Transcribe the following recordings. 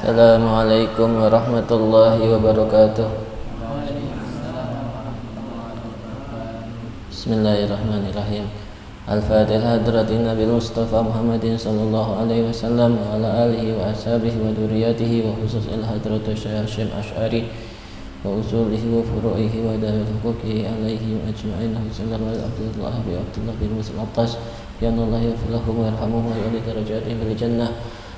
Assalamualaikum warahmatullahi wabarakatuh. Bismillahirrahmanirrahim. Al-Fatihah hadratin Nabi Mustafa Muhammadin sallallahu alaihi wasallam wa ala alihi wa ashabihi wa dzurriyyatihi wa khususil hadratu Syekh Hasyim Asy'ari wa usulihi wa furu'ihi wa dalil huquqihi alaihim ajma'in. Sallallahu alaihi Abdullah bin Musa al-Attas ya Allah yaghfirlahum wa yarhamhum wa yali darajatihim bil jannah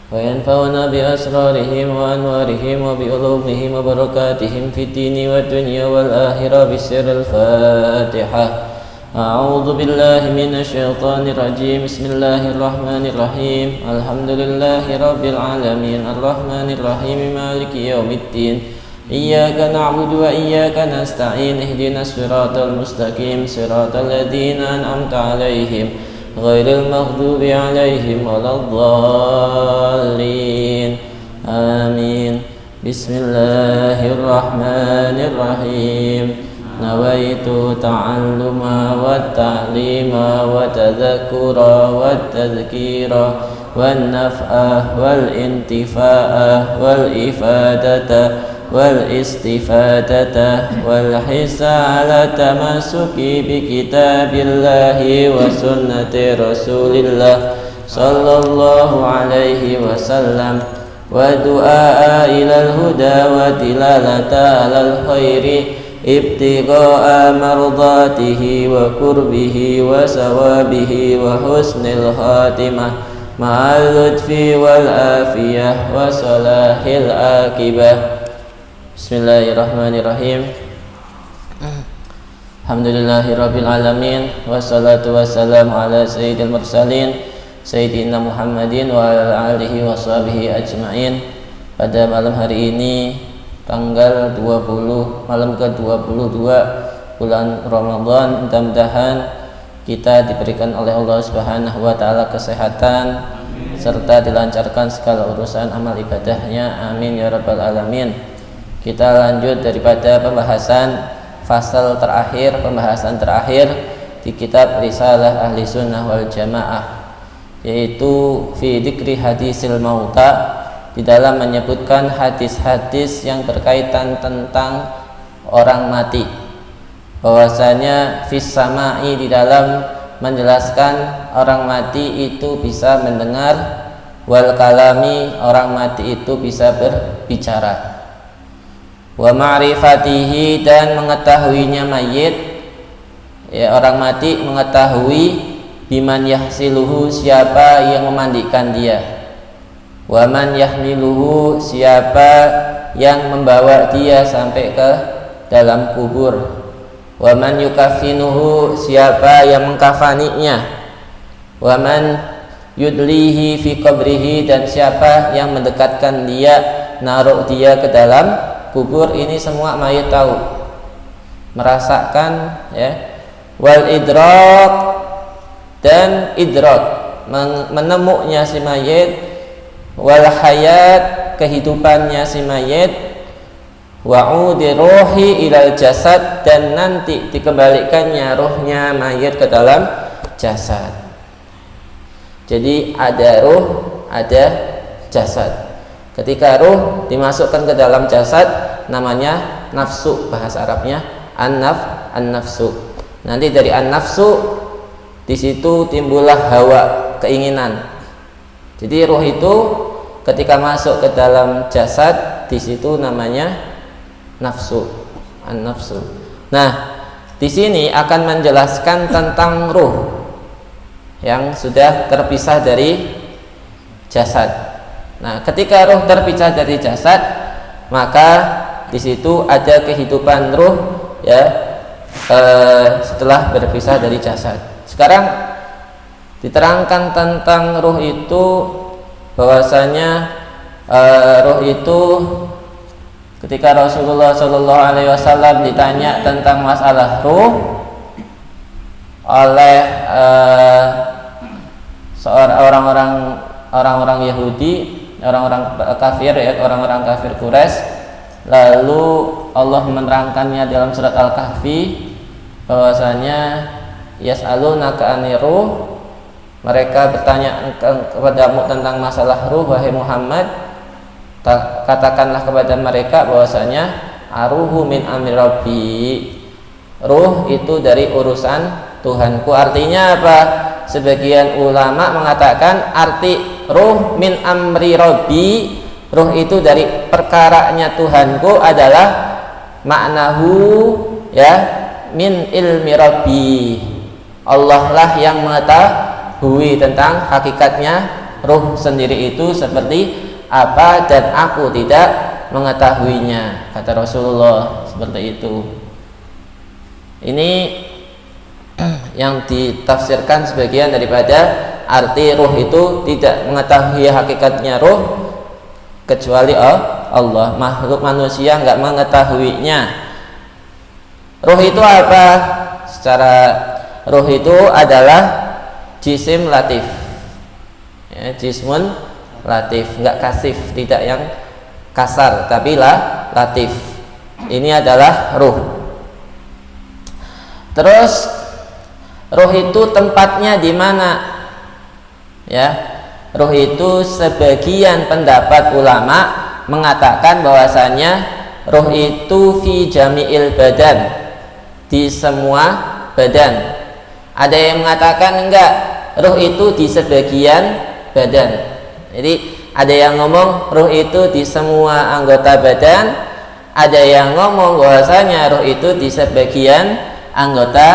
wa yanfa'una bi asrarihim wa anwarihim wa bi ulumihim wa barakatihim fid dini wad dunya wal akhirah bisirril Fatihah. A'udzu billahi minasy syaithanir rajim. Bismillahirrahmanirrahim. Alhamdulillahirabbil alamin arrahmanir rahim maliki yaumiddin. Iyyaka na'budu wa iyyaka nasta'in. Ihdinas siratal mustaqim siratal ladzina an'amta 'alaihim ghairil maghdubi 'alaihim waladdallin. Amin. Bismillahirrahmanirrahim. Nawaitu ta'alluma wa ta'lima wa tadhakkura wa tadhkira wan naf'a wal intifa'a wal ifadata wal istifadata wal hisalata masuki bi kitabillahi wa sunnati rasulillah sallallahu alaihi wasallam wa du'a ilal huda wa tilalata alal khairi ibtigha'a mardatihi wa qurbihi wa sawabihi wa husnil khatimah ma'al lutfi wal afiyah wa salahil akibah. Bismillahirrahmanirrahim. Alhamdulillahirabbil alamin wassalatu wassalamu ala sayyidil mursalin sayyidina Muhammadin wa ala alihi wa sahbihi ajma'in. Pada malam hari ini tanggal 20 malam ke-22 bulan Ramadan, mudah-mudahan kita diberikan oleh Allah Subhanahu wa taala kesehatan serta dilancarkan segala urusan amal ibadahnya. Amin ya rabbal alamin. Kita lanjut daripada pembahasan pembahasan terakhir di kitab Risalah Ahli Sunnah wal Jamaah, yaitu fi dzikri hadisil mauta, di dalam menyebutkan hadis-hadis yang berkaitan tentang orang mati, bahwasanya fis sama'i, di dalam menjelaskan orang mati itu bisa mendengar, wal kalami, orang mati itu bisa berbicara, wa ma'rifatihi, dan mengetahuinya mayit, ya, orang mati mengetahui biman yahsiluhu, siapa yang memandikan dia, waman yahmiluhu, siapa yang membawa dia sampai ke dalam kubur, waman yukafinuhu, siapa yang mengkafaninya, waman yudlihi fi qabrihi, dan siapa yang mendekatkan dia, naruh dia ke dalam kubur. Ini semua mayit tahu, merasakan, ya. Wal idrak, dan idrak, menemuknya si mayit, wal hayat, kehidupannya si mayit, wa'udi ruhi ilal jasad, dan nanti dikembalikannya ruhnya mayit ke dalam jasad. Jadi ada ruh, ada jasad. Ketika ruh dimasukkan ke dalam jasad, namanya nafsu, bahasa Arabnya an-nafsu. Nanti dari an-nafsu, di situ timbullah hawa, keinginan. Jadi ruh itu ketika masuk ke dalam jasad, di situ namanya nafsu, an-nafsu. Nah, di sini akan menjelaskan tentang ruh yang sudah terpisah dari jasad. Nah, ketika ruh terpisah dari jasad, maka di situ ada kehidupan ruh, ya, setelah berpisah dari jasad. Sekarang diterangkan tentang ruh itu, bahwasanya ruh itu ketika Rasulullah Shallallahu Alaihi Wasallam ditanya tentang masalah ruh oleh orang-orang Yahudi, orang-orang kafir, ya, orang-orang kafir Quraisy, lalu Allah menerangkannya dalam surat Al-Kahfi, bahwasanya yas'alunaka anir ruh, mereka bertanya kepadamu tentang masalah ruh, wahai Muhammad. katakanlah kepada mereka bahwasanya aruhu min amri rabbi, ruh itu dari urusan Tuhanku. Artinya apa? Sebagian ulama mengatakan arti ruh min amri rabbi, ruh itu dari perkaranya Tuhanku adalah maknahu ya min ilmi rabbi, Allah lah yang mengetahui tentang hakikatnya ruh sendiri itu seperti apa, dan aku tidak mengetahuinya, kata Rasulullah seperti itu. Ini yang ditafsirkan sebagian daripada arti ruh itu tidak mengetahui hakikatnya ruh kecuali Allah. Makhluk manusia nggak mengetahuinya. Ruh itu apa? Secara ruh itu adalah jisim latif ya, jismun latif, nggak kasif, tidak yang kasar, tapi latif. Ini adalah ruh. Terus ruh itu tempatnya di mana? Ya, ruh itu sebagian pendapat ulama mengatakan bahwasanya ruh itu fi jami'il badan, di semua badan. Ada yang mengatakan enggak, ruh itu di sebagian badan. Jadi ada yang ngomong ruh itu di semua anggota badan, ada yang ngomong bahwasanya ruh itu di sebagian anggota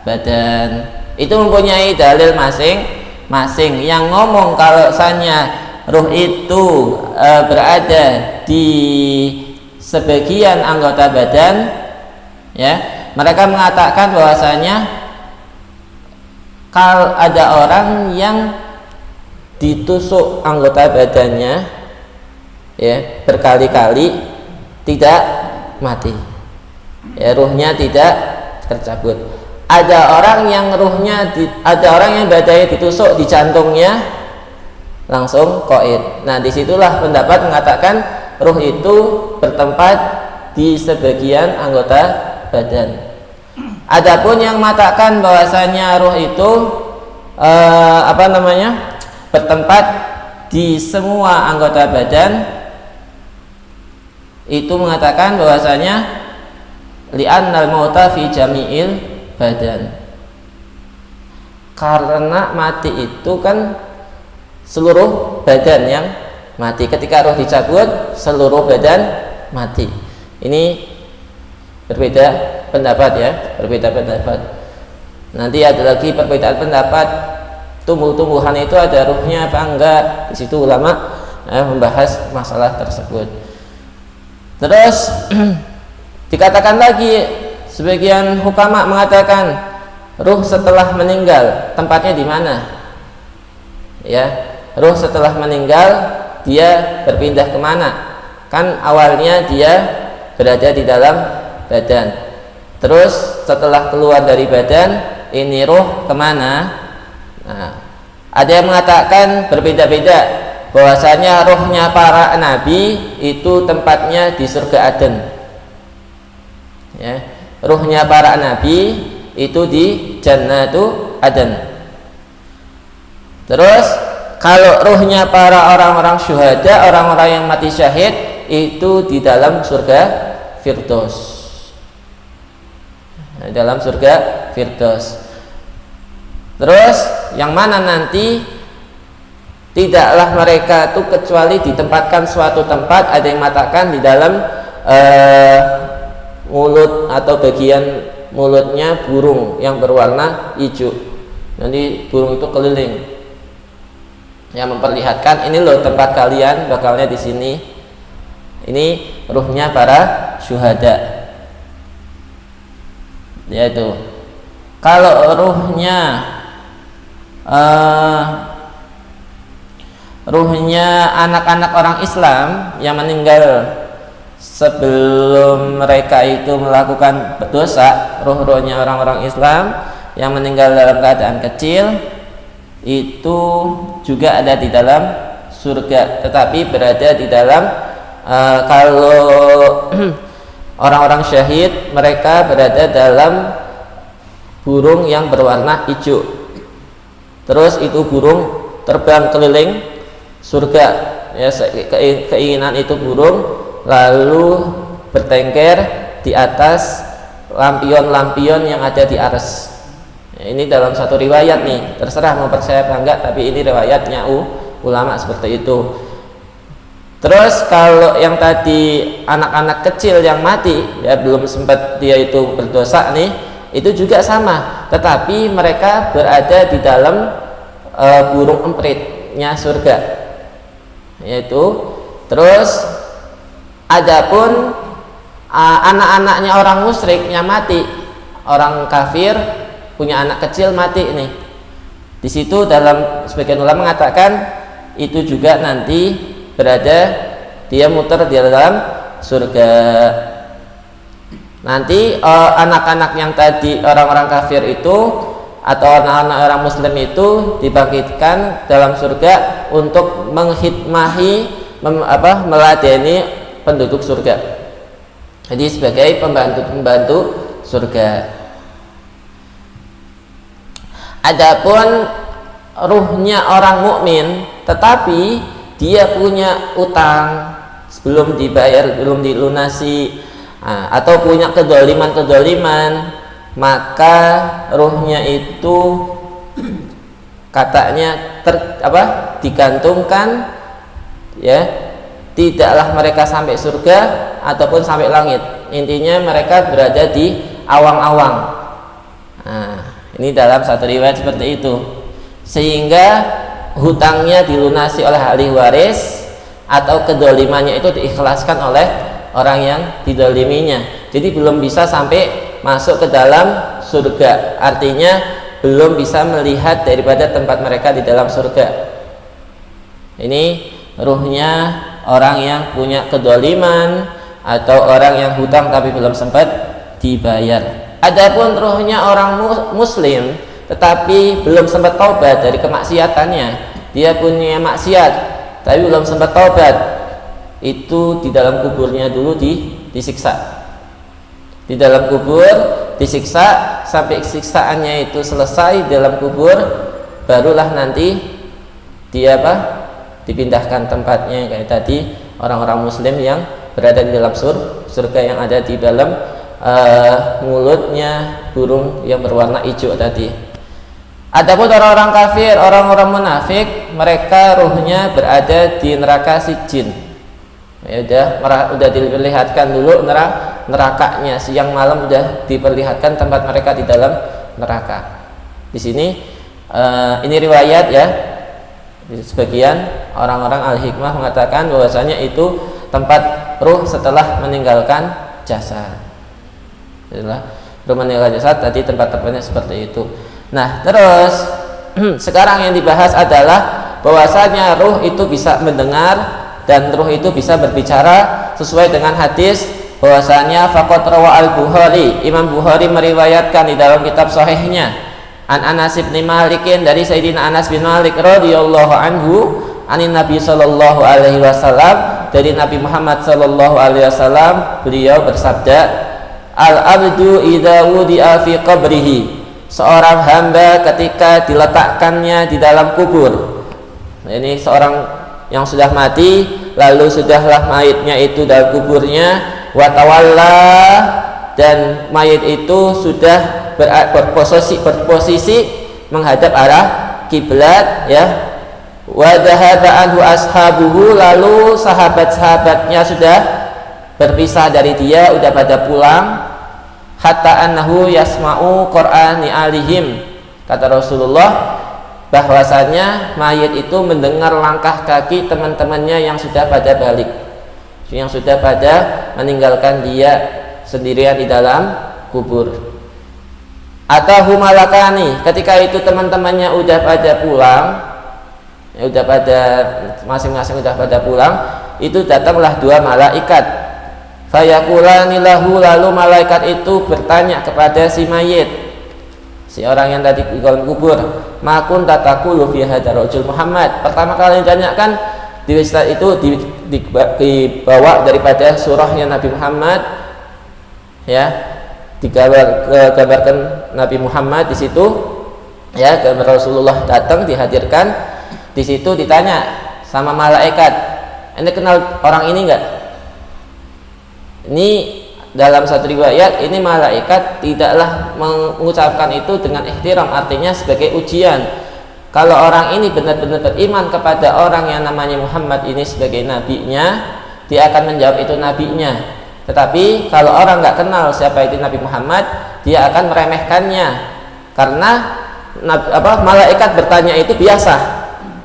badan. Itu mempunyai dalil masing-masing. Yang ngomong kalau misalnya ruh itu berada di sebagian anggota badan, ya, mereka mengatakan bahwasanya kalau ada orang yang ditusuk anggota badannya ya berkali-kali tidak mati, ya, ruhnya tidak tercabut. Ada orang yang ada orang yang badannya ditusuk di jantungnya langsung qaid. Nah, disitulah pendapat mengatakan ruh itu bertempat di sebagian anggota badan. Adapun yang mengatakan bahwasanya ruh itu bertempat di semua anggota badan, itu mengatakan bahwasanya li'annal mauta fi jami'il badan, karena mati itu kan seluruh badan yang mati. Ketika roh dicabut, seluruh badan mati. Ini berbeda pendapat ya, berbeda pendapat. Nanti ada lagi perbedaan pendapat tumbuh-tumbuhan itu ada ruhnya apa enggak. Di situ ulama membahas masalah tersebut. Terus dikatakan lagi, sebagian hukama mengatakan ruh setelah meninggal tempatnya di mana? Ya, ruh setelah meninggal dia berpindah kemana? Kan awalnya dia berada di dalam badan. Terus setelah keluar dari badan, ini ruh kemana? Nah, ada yang mengatakan berbeda-beda bahwasanya ruhnya para nabi itu tempatnya di surga Aden. Ya, ruhnya para nabi itu di Jannatu Aden. Terus kalau ruhnya para orang-orang syuhada, orang-orang yang mati syahid, itu di dalam surga Firdaus. Nah, dalam surga Firdaus. Terus yang mana nanti tidaklah mereka itu kecuali ditempatkan suatu tempat. Ada yang mengatakan di dalam mulut atau bagian mulutnya burung yang berwarna hijau. Nanti burung itu keliling yang memperlihatkan ini loh tempat kalian bakalnya di sini. Ini ruhnya para syuhada. Yaitu kalau ruhnya anak-anak orang Islam yang meninggal sebelum mereka itu melakukan dosa, ruh-ruhnya orang-orang Islam yang meninggal dalam keadaan kecil itu juga ada di dalam surga, tetapi berada di dalam kalau orang-orang syahid mereka berada dalam burung yang berwarna hijau. Terus itu burung terbang keliling surga ya keinginan itu burung lalu bertengger di atas lampion-lampion yang ada di arsy. Ya, ini dalam satu riwayat nih, terserah mau percaya apa enggak, tapi ini riwayatnya ulama seperti itu. Terus kalau yang tadi anak-anak kecil yang mati, ya belum sempat dia itu berdosa nih, itu juga sama, tetapi mereka berada di dalam burung empritnya surga, yaitu. Terus adapun anak-anaknya orang musyrik yang mati, orang kafir punya anak kecil mati nih, di situ dalam sebagian ulama mengatakan itu juga nanti berada, dia muter di dalam surga. Nanti anak-anak yang tadi orang-orang kafir itu atau anak-anak orang muslim itu dibangkitkan dalam surga untuk menghidmahi, meladeni penduduk surga. Jadi sebagai pembantu-pembantu surga. Adapun ruhnya orang mukmin tetapi dia punya utang belum dibayar, belum dilunasi, atau punya kedoliman, maka ruhnya itu katanya digantungkan, ya, tidaklah mereka sampai surga ataupun sampai langit. Intinya mereka berada di awang-awang. Ini dalam satu riwayat seperti itu, sehingga hutangnya dilunasi oleh ahli waris atau kedolimannya itu diikhlaskan oleh orang yang didoliminya. Jadi belum bisa sampai masuk ke dalam surga, artinya belum bisa melihat daripada tempat mereka di dalam surga. Ini ruhnya orang yang punya kedoliman atau orang yang hutang tapi belum sempat dibayar. Adapun ruhnya orang muslim tetapi belum sempat taubat dari kemaksiatannya, dia punya maksiat tapi belum sempat taubat, itu di dalam kuburnya dulu disiksa. Di dalam kubur disiksa sampai siksaannya itu selesai dalam kubur, barulah nanti dia dipindahkan tempatnya, kayak tadi orang-orang muslim yang berada di dalam surga yang ada di dalam mulutnya burung yang berwarna hijau tadi. Adapun orang-orang kafir, orang-orang munafik, mereka ruhnya berada di neraka sijin. Ya udah diperlihatkan dulu nerakanya, siang malam udah diperlihatkan tempat mereka di dalam neraka. Di sini ini riwayat, ya. Sebagian orang-orang al-hikmah mengatakan bahwasanya itu tempat ruh setelah meninggalkan jasad. Setelah ruh meninggalkan jasad, tadi tempat-tempatnya seperti itu. Nah, terus sekarang yang dibahas adalah bahwasanya ruh itu bisa mendengar dan ruh itu bisa berbicara sesuai dengan hadis bahwasanya faqat rawa al-Bukhari, Imam Bukhari meriwayatkan di dalam kitab sahihnya an Anas bin Malikin, dari Sayyidina Anas bin Malik radhiyallahu anhu, anin Nabi sallallahu alaihi wasallam, dari Nabi Muhammad sallallahu alaihi wasallam, beliau bersabda, al-abdu idza wudi'a fi qabrihi, seorang hamba ketika diletakkannya di dalam kubur. Ini seorang yang sudah mati, lalu sudahlah mayitnya itu dalam kuburnya, watawalla, dan mayit itu sudah berposisi menghadap arah kiblat, ya. Wa dhahaba anhu ashabuhu, lalu sahabat-sahabatnya sudah berpisah dari dia, udah pada pulang. Hatta annahu yasma'u qur'ani alihim, kata Rasulullah bahwasanya mayit itu mendengar langkah kaki teman-temannya yang sudah pada balik, yang sudah pada meninggalkan dia sendirian di dalam kubur. Atahu malakani, ketika itu teman-temannya udah pada pulang, ya udah pada masing-masing udah pada pulang, itu datanglah dua malaikat. Fayakulani lahu, lalu malaikat itu bertanya kepada si mayit, si orang yang tadi di dalam kubur, makun tatakulu fi hadzal rajul Muhammad. Pertama kali ditanyakan di saat itu dibawa daripada surahnya Nabi Muhammad, ya, digambarkan Nabi Muhammad di situ, ya, gambar Rasulullah datang dihadirkan di situ, ditanya sama malaikat, Anda kenal orang ini enggak? Ini dalam satu riwayat, ini malaikat tidaklah mengucapkan itu dengan ihtiram, artinya sebagai ujian. Kalau orang ini benar-benar beriman kepada orang yang namanya Muhammad ini sebagai nabinya, dia akan menjawab itu nabinya. Tetapi kalau orang nggak kenal siapa itu Nabi Muhammad, dia akan meremehkannya. Karena malaikat bertanya itu biasa,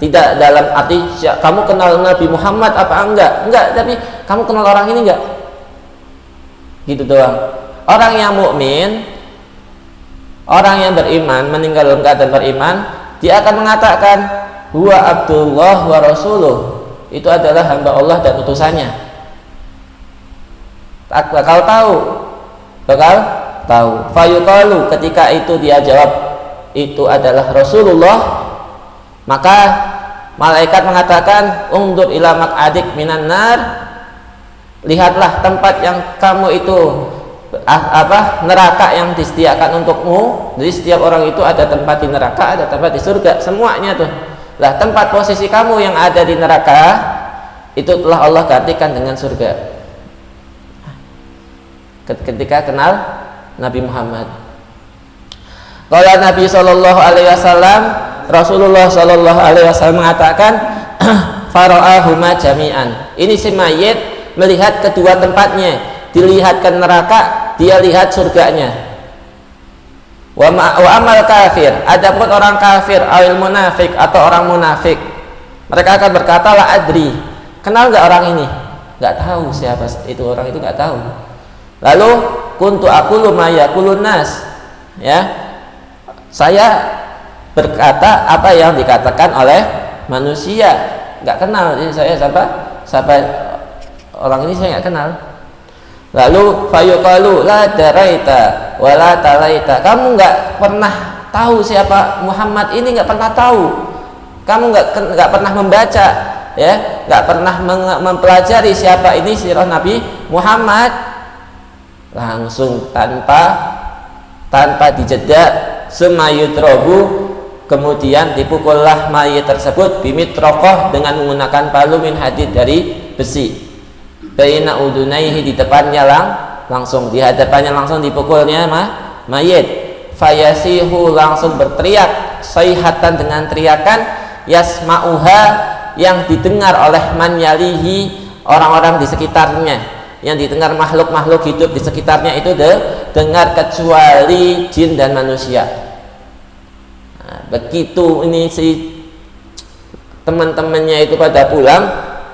tidak dalam arti kamu kenal Nabi Muhammad apa enggak, tapi kamu kenal orang ini enggak, gitu doang. Orang yang mukmin, orang yang beriman, meninggal dalam keadaan beriman, dia akan mengatakan huwa abdullah wa rasuluh, itu adalah hamba Allah dan utusannya. Bakal tahu. Fayuqalu, ketika itu dia jawab itu adalah Rasulullah, maka malaikat mengatakan undur ila maq'adik minan nar, lihatlah tempat yang kamu itu neraka yang disediakan untukmu. Jadi setiap orang itu ada tempat di neraka, ada tempat di surga, semuanya tuh. Lah tempat posisi kamu yang ada di neraka itu telah Allah gantikan dengan surga ketika kenal Nabi Muhammad. Kalau Nabi Shallallahu Alaihi Wasallam, Rasulullah Shallallahu Alaihi Wasallam mengatakan fara'ahuma jami'an. Ini si mayit melihat kedua tempatnya, dilihatkan neraka, dia lihat surganya. Wa amal kafir, adapun orang kafir, awil munafik atau orang munafik, mereka akan berkata la adri, kenal nggak orang ini? Nggak tahu siapa itu orang itu, nggak tahu. Lalu kuntu aqulu ma yaqulun nas, ya. Saya berkata apa yang dikatakan oleh manusia, nggak kenal. Jadi saya siapa orang ini saya nggak kenal. Lalu fayuqalu la daraita wala talaita, kamu nggak pernah tahu siapa Muhammad ini, nggak pernah tahu. Kamu nggak pernah membaca, ya, nggak pernah mempelajari siapa ini sirah Nabi Muhammad. Langsung tanpa dijeda semayutrobu, kemudian dipukullah mayit tersebut bimitrokoh dengan menggunakan palu min hadid dari besi, baina udunaihi, di depannya langsung di hadapannya langsung dipukulnya mayit. Fayasihu, langsung berteriak sayhatan dengan teriakan yasma'uha, yang didengar oleh man yalihi, orang-orang di sekitarnya, yang didengar makhluk-makhluk hidup di sekitarnya itu dengar, kecuali jin dan manusia. Nah, begitu ini si teman-temannya itu pada pulang,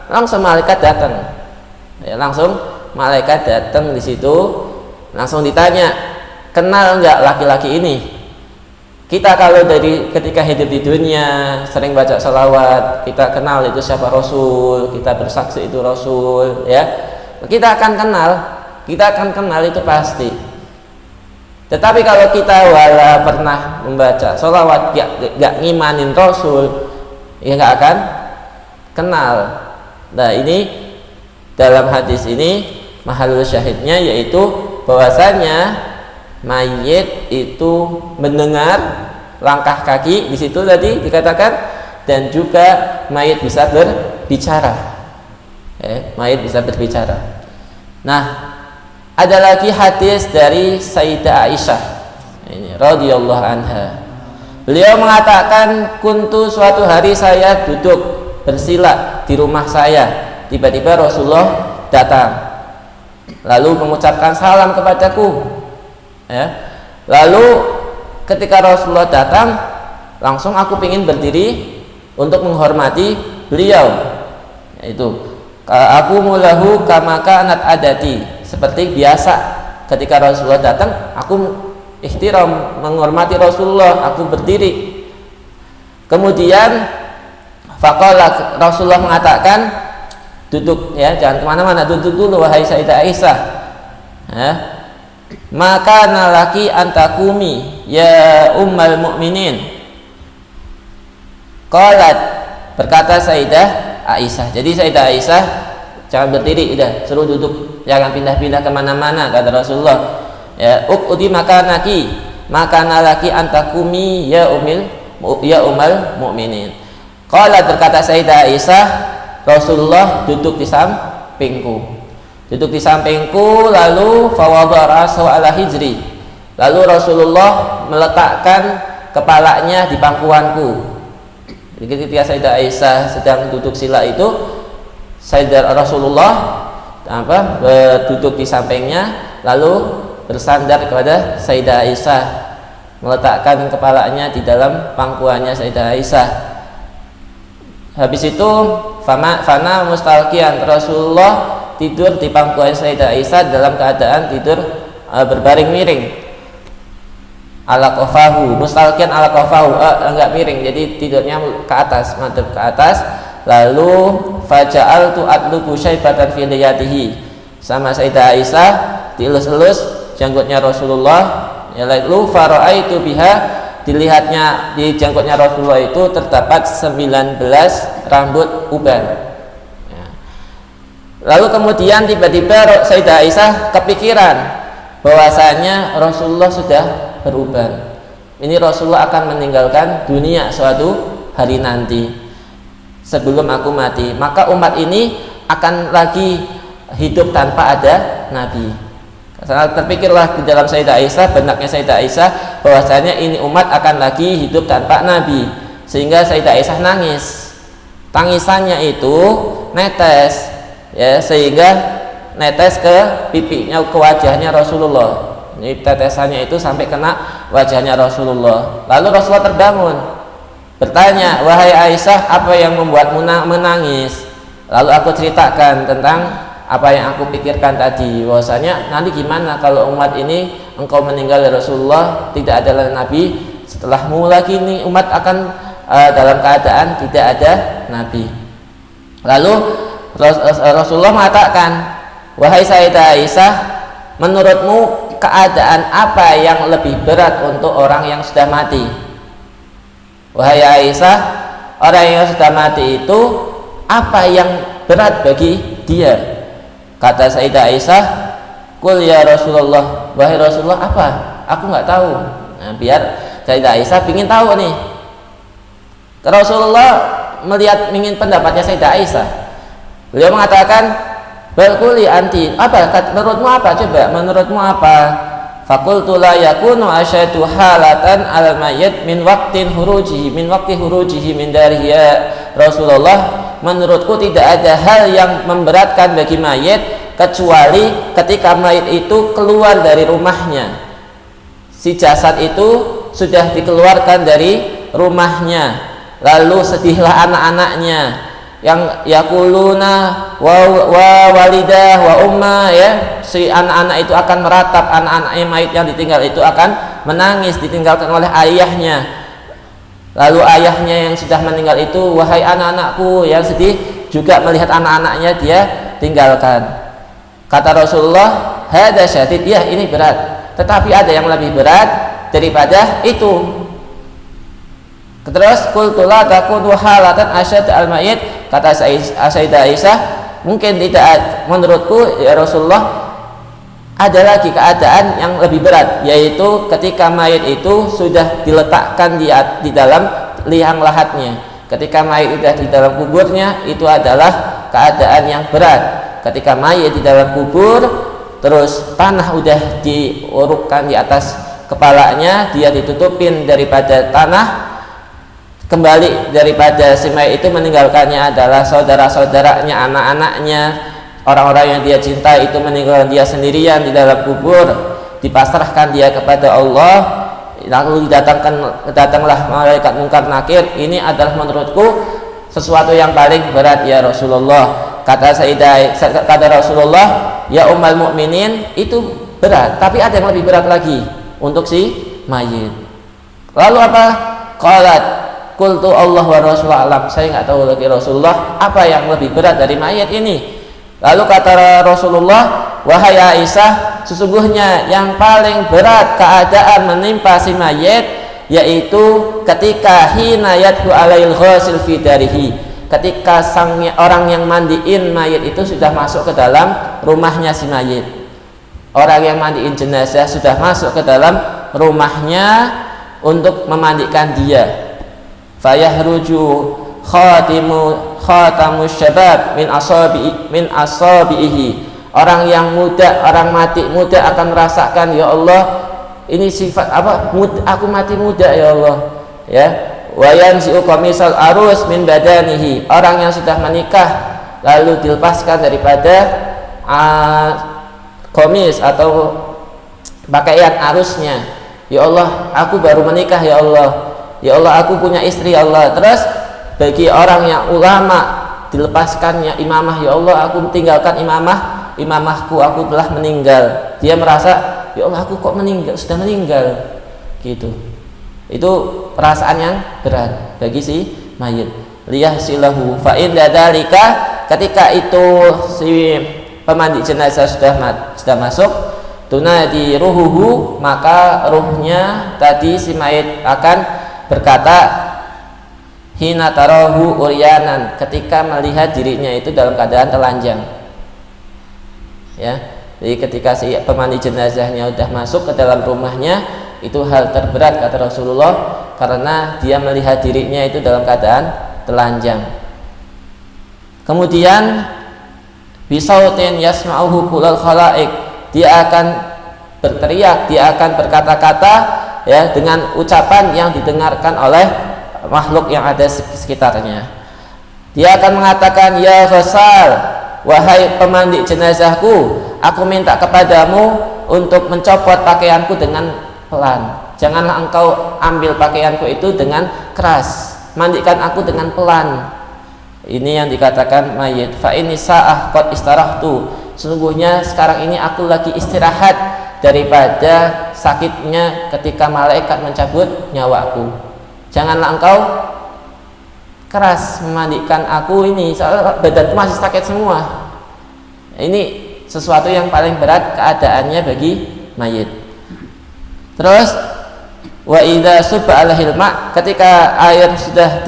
langsung malaikat datang. Ya, langsung malaikat datang di situ, langsung ditanya, kenal nggak laki-laki ini? Kita kalau dari ketika hidup di dunia sering baca salawat, kita kenal itu siapa Rasul, kita bersaksi itu Rasul, ya. Kita akan kenal itu pasti. Tetapi kalau kita wala pernah membaca sholawat, gak ngimanin Rasul, ya gak akan kenal. Nah, ini dalam hadis ini mahalul syahidnya yaitu bahwasanya mayit itu mendengar langkah kaki di situ tadi dikatakan, dan juga mayit bisa berbicara. Mayit bisa berbicara. Nah, ada lagi hadis dari Sayyidah Aisyah ini radhiyallahu anha. Beliau mengatakan, kuntu, suatu hari saya duduk bersila di rumah saya, tiba-tiba Rasulullah datang lalu mengucapkan salam kepadaku, ya. Lalu ketika Rasulullah datang, langsung aku ingin berdiri untuk menghormati beliau, yaitu aku mulahu kama kanat adati, seperti biasa ketika Rasulullah datang aku ihtiram, menghormati Rasulullah, aku berdiri. Kemudian faqala, Rasulullah mengatakan, duduk, ya, jangan kemana-mana, duduk dulu wahai Sayyidah Aisyah, ya. Maka nalaki antakumi ya ummal mu'minin. Qalat, berkata Sayyidah Aisyah. Jadi Sayyidah Aisyah jangan berdiri, udah suruh duduk, jangan pindah-pindah kemana-mana, kata Rasulullah. Ya, uqudi makanaki, makanalaki antakumi ya ummal mu'minin. Qalat, berkata Sayyidah Aisyah, Rasulullah duduk di sampingku. Duduk di sampingku, lalu fawadara ala hijri. Lalu Rasulullah meletakkan kepalanya di pangkuanku. Jadi ketika Sayyidah Aisyah sedang duduk sila itu, Sayyidah Rasulullah duduk di sampingnya, lalu bersandar kepada Sayyidah Aisyah, meletakkan kepalanya di dalam pangkuannya Sayyidah Aisyah. Habis itu fana mustalqiyan, Rasulullah tidur di pangkuan Sayyidah Aisyah dalam keadaan tidur berbaring miring. Ala qafahu, mustalqiyan ala qafahu, enggak miring, jadi tidurnya ke atas, madhab ke atas. Lalu faja'altu atlubu syaibatan fi liyatihi, sama Sayyidah Aisyah dielus-elus janggutnya Rasulullah. Ya, lalu fara'aitu biha, dilihatnya di janggutnya Rasulullah itu terdapat 19 rambut uban. Ya. Lalu kemudian tiba-tiba Sayyidah Aisyah kepikiran bahwasanya Rasulullah sudah beruban. Ini Rasulullah akan meninggalkan dunia suatu hari nanti sebelum aku mati, maka umat ini akan lagi hidup tanpa ada Nabi. Sangat terpikirlah di dalam Sayyidah Aisyah, benaknya Sayyidah Aisyah, bahwasanya ini umat akan lagi hidup tanpa Nabi, sehingga Sayyidah Aisyah nangis. Tangisannya itu netes, ya, sehingga netes ke pipinya, ke wajahnya Rasulullah. Ini tetesannya itu sampai kena wajahnya Rasulullah. Lalu Rasulullah terbangun, bertanya, wahai Aisyah, apa yang membuatmu menangis? Lalu aku ceritakan tentang apa yang aku pikirkan tadi, bahwasanya nanti gimana kalau umat ini engkau meninggal ya Rasulullah, tidak ada Nabi setelahmu lagi, nih umat akan dalam keadaan tidak ada Nabi. Lalu Rasulullah mengatakan, wahai Sayyidah Aisyah, menurutmu keadaan apa yang lebih berat untuk orang yang sudah mati? Wahai Aisyah, orang yang sudah mati itu apa yang berat bagi dia? Kata Sayyidah Aisyah, kul ya Rasulullah, wahai Rasulullah, apa? Aku nggak tahu. Nah, biar Sayyidah Aisyah ingin tahu nih. Rasulullah melihat, ingin pendapatnya Sayyidah Aisyah. Beliau mengatakan, balkuli anti, apa? Menurutmu apa? Coba, menurutmu apa? Fakultu la yakunu asyadu halatan al mayyit min waqti hurujihi min darihi ya Rasulullah. Menurutku tidak ada hal yang memberatkan bagi mayit kecuali ketika mayit itu keluar dari rumahnya. Si jasad itu sudah dikeluarkan dari rumahnya, lalu sedihlah anak-anaknya yang yakuluna wa walidah wa umma, ya, si anak-anak itu akan meratap, anak-anak mayit yang ditinggal itu akan menangis ditinggalkan oleh ayahnya. Lalu ayahnya yang sudah meninggal itu, wahai anak-anakku, yang sedih juga melihat anak-anaknya dia tinggalkan. Kata Rasulullah, hada syadid, ya ini berat, tetapi ada yang lebih berat daripada itu. Terus qultu la takunu halatan asyad al-mayyit, kata Sayyidah Aisyah, mungkin tidak, menurutku ya Rasulullah, ada lagi keadaan yang lebih berat, yaitu ketika mayit itu sudah diletakkan di dalam liang lahatnya. Ketika mayit sudah di dalam kuburnya, itu adalah keadaan yang berat. Ketika mayit di dalam kubur, terus tanah udah diurukkan di atas kepalanya, dia ditutupin daripada tanah, kembali daripada si mayit itu meninggalkannya adalah saudara-saudaranya, anak-anaknya, orang-orang yang dia cinta itu meninggalkan dia sendirian di dalam kubur, dipasrahkan dia kepada Allah. Lalu datanglah malaikat mungkar nakir. Ini adalah menurutku sesuatu yang paling berat ya Rasulullah. Kata Rasulullah, ya ummul mukminin, itu berat, tapi ada yang lebih berat lagi untuk si mayit. Lalu apa? Qalat qultu Allah wa Rasulullah alam, saya nggak tahu lagi Rasulullah apa yang lebih berat dari mayit ini. Lalu kata Rasulullah, wahai Aisyah, sesungguhnya yang paling berat keadaan menimpa si mayit yaitu ketika hina yadhu alail ghasil fi darihi, ketika orang yang mandiin mayit itu sudah masuk ke dalam rumahnya si mayit. Orang yang mandiin jenazah sudah masuk ke dalam rumahnya untuk memandikan dia. Fayahruju khatamus syabab min asabihi. Orang yang muda, orang mati muda akan merasakan, ya Allah, ini sifat apa? Aku mati muda, ya Allah. Ya. Wa yanzi'u qamisal arus min badanihi. Orang yang sudah menikah lalu dilepaskan daripada komis atau pakaian arusnya. Ya Allah, aku baru menikah, ya Allah. Ya Allah, aku punya istri, ya Allah. Terus bagi orang yang ulama dilepaskannya imamah, ya Allah, aku tinggalkan imamahku, aku telah meninggal. Dia merasa, ya Allah, aku kok sudah meninggal gitu. Itu perasaan yang berat bagi si mayit. Liyahsilahu fa in dzalika, ketika itu si pemandi jenazah sudah masuk, tunadi ruhuhu, maka ruhnya tadi si mayit akan berkata, hina tarahu uryanan, ketika melihat dirinya itu dalam keadaan telanjang. Ya, jadi ketika si pemandi jenazahnya sudah masuk ke dalam rumahnya, itu hal terberat kata Rasulullah, karena dia melihat dirinya itu dalam keadaan telanjang. Kemudian bisautin yasma'uhu kulal khalaik, dia akan berteriak, dia akan berkata-kata ya dengan ucapan yang didengarkan oleh makhluk yang ada sekitarnya. Dia akan mengatakan, ya Ghasal, wahai pemandi jenazahku, aku minta kepadamu untuk mencopot pakaianku dengan pelan. Janganlah engkau ambil pakaianku itu dengan keras, mandikan aku dengan pelan. Ini yang dikatakan mayit. Fa ini sa'ah qad istarahtu, sesungguhnya sekarang ini aku lagi istirahat daripada sakitnya ketika malaikat mencabut nyawaku. Janganlah engkau keras memandikan aku ini, soalnya badanku masih sakit semua. Ini sesuatu yang paling berat keadaannya bagi mayit. Terus wa idza subba alaihi ma, ketika air sudah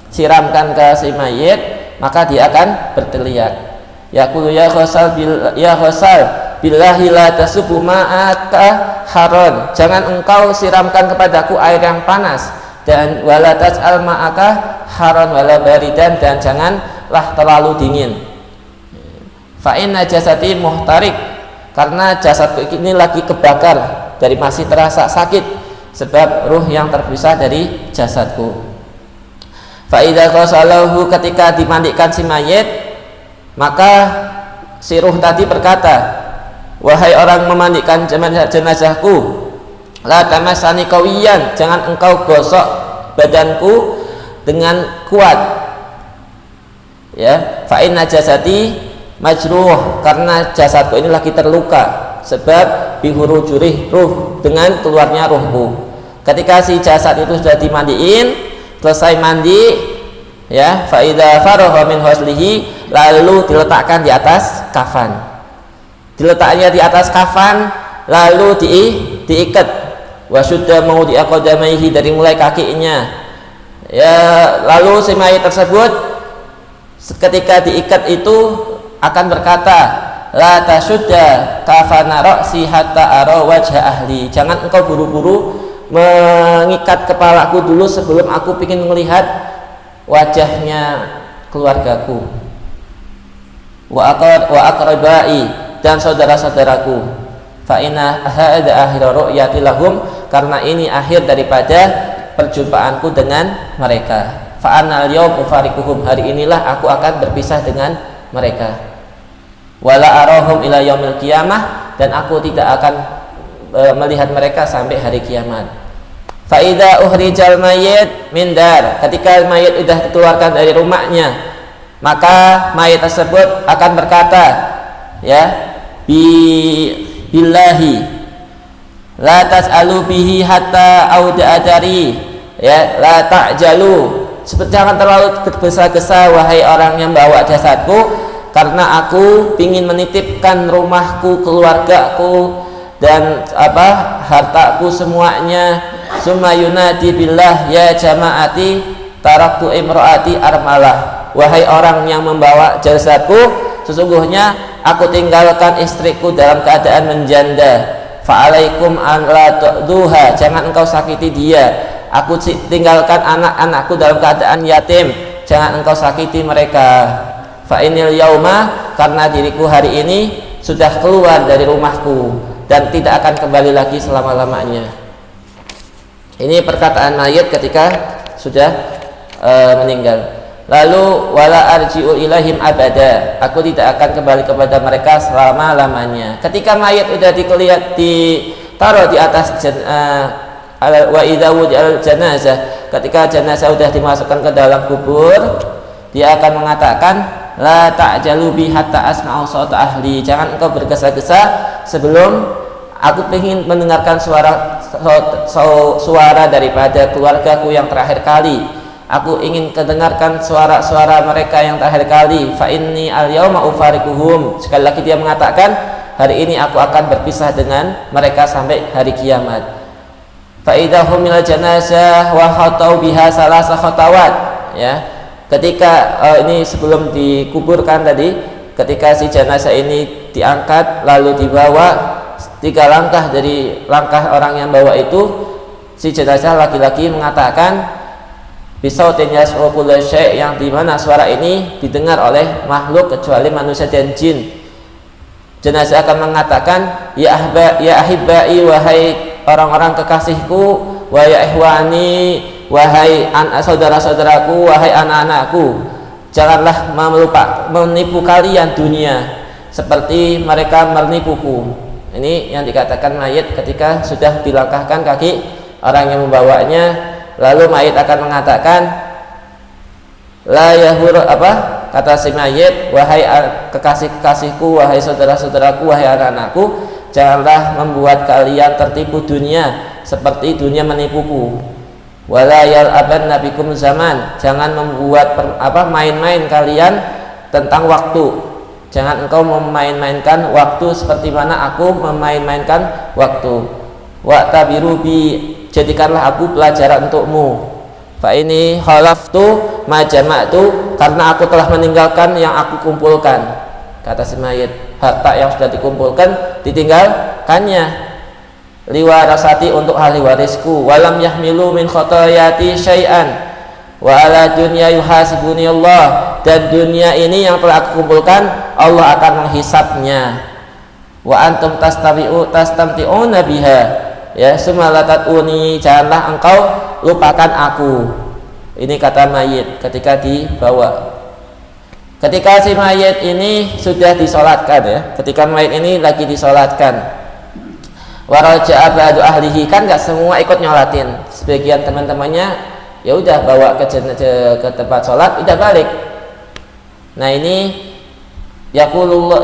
siramkan ke si mayit, maka dia akan berteriak, yaqulu ya Ghasal billahi la tasubbu ma'aka haron, jangan engkau siramkan kepadaku air yang panas, dan wala taj'al ma'aka haron wala baridan, dan janganlah terlalu dingin. Fa inna jasati muhtarik, karena jasadku ini lagi kebakar, dari masih terasa sakit sebab ruh yang terpisah dari jasadku. Fa idza ghasalahu, ketika dimandikan si mayit, maka si ruh tadi berkata, wahai orang memandikan jenazahku, la tamassani qawiyan, jangan engkau gosok badanku dengan kuat. Ya, fa inna jasati majruh, karena jasadku ini lagi terluka sebab bihurujurih ruh, dengan keluarnya ruhku. Ketika si jasad itu sudah dimandiin, selesai mandi, ya, fa idza faragha min huslihi, lalu diletakkan di atas kafan. Diletaknya di atas kafan, lalu diikat. Wasudda maudi aqdamaihi, dari mulai kakinya. Ya, lalu si mayit tersebut ketika diikat itu akan berkata, la tasudda kafana ra'si hatta ara wajha ahli, jangan engkau buru-buru mengikat kepalaku dulu sebelum aku ingin melihat wajahnya keluargaku. Wa aqrabai, dan saudara-saudaraku. Fa inna hadza akhir ru'yati lahum, karena ini akhir daripada perjumpaanku dengan mereka. Fa anal yaum ufariquhum, hari inilah aku akan berpisah dengan mereka. Wala arahum ila yaumil qiyamah, dan aku tidak akan melihat mereka sampai hari kiamat. Fa idza uhrijal mayyit min dar, ketika mayit sudah dikeluarkan dari rumahnya, maka mayit tersebut akan berkata, ya, billahi la tas'alu bihi hatta auda'adari, ya, la ta'jalu, jangan terlalu tergesa-gesa wahai orang yang bawa jasadku, karena aku ingin menitipkan rumahku, keluargaku, dan hartaku semuanya. Summa yunadi billah ya jama'ati taraktu imro'ati armalah, wahai orang yang membawa jasadku, sesungguhnya aku tinggalkan istriku dalam keadaan menjanda. Fa'alaikum an la tu'duha, jangan engkau sakiti dia. Aku tinggalkan anak-anakku dalam keadaan yatim, jangan engkau sakiti mereka. Fa'inil yauma, karena diriku hari ini sudah keluar dari rumahku dan tidak akan kembali lagi selama-lamanya. Ini perkataan mayit ketika sudah meninggal. Lalu wala arji'u ilaihim abada, aku tidak akan kembali kepada mereka selama-lamanya. Ketika mayit sudah ditaruh di atas wa idza wudi'al janazah, ketika jenazah sudah dimasukkan ke dalam kubur, dia akan mengatakan la ta'jalu bi hatta asma'u sawta ahli, jangan engkau bergesa-gesa sebelum aku ingin mendengarkan suara daripada keluargaku yang terakhir kali. Aku ingin mendengarkan suara-suara mereka yang terakhir kali. Fa inni al-yauma ufarikuhum. Sekali lagi dia mengatakan, hari ini aku akan berpisah dengan mereka sampai hari kiamat. Fa idza humil janazah wa khatau biha salasa khatawat. Ya. Ketika ini sebelum dikuburkan tadi, ketika si jenazah ini diangkat lalu dibawa 3 langkah dari langkah orang yang bawa itu, si jenazah laki-laki mengatakan bisautin yasrukul syai', yang dimana suara ini didengar oleh makhluk kecuali manusia dan jin. Jenazah akan mengatakan ya ahibbai, wahai orang-orang kekasihku, wa ya ihwani, wahai saudara-saudaraku, wahai anak-anakku, janganlah menipu kalian dunia seperti mereka menipuku. Ini yang dikatakan mayit ketika sudah dilangkahkan kaki orang yang membawanya. Lalu mayit akan mengatakan la yahur, kata si mayit, wahai kekasih-kekasihku, wahai saudara-saudaraku, wahai anak-anakku, janganlah membuat kalian tertipu dunia seperti dunia menipuku. Wala yal'abanna bikum zaman, jangan membuat main-main kalian tentang waktu. Jangan engkau memain-mainkan waktu seperti mana aku memain-mainkan waktu. Wa tabiru bi, jadikanlah aku pelajaran untukmu. Fa ini khalaftu ma jama'tu, karena aku telah meninggalkan yang aku kumpulkan. Kata si mayit, harta yang sudah dikumpulkan ditinggalkannya. Liwarasati, untuk ahli warisku. Walam yahmilu min khotoyati syai'an wa ala dunya yuhasibuni Allah, dan dunia ini yang telah aku kumpulkan Allah akan menghisapnya. Wa antum tastamti'una biha, ya sumalatatuni, janganlah engkau lupakan aku. Ini kata mayit ketika dibawa. Ketika si mayit ini sudah disolatkan, ya, ketika mayit ini lagi disolatkan, waraja'a ba'du ahlihi, kan gak semua ikut nyolatin, sebagian teman-temannya ya udah bawa ke tempat sholat, udah balik. Nah ini yakulu,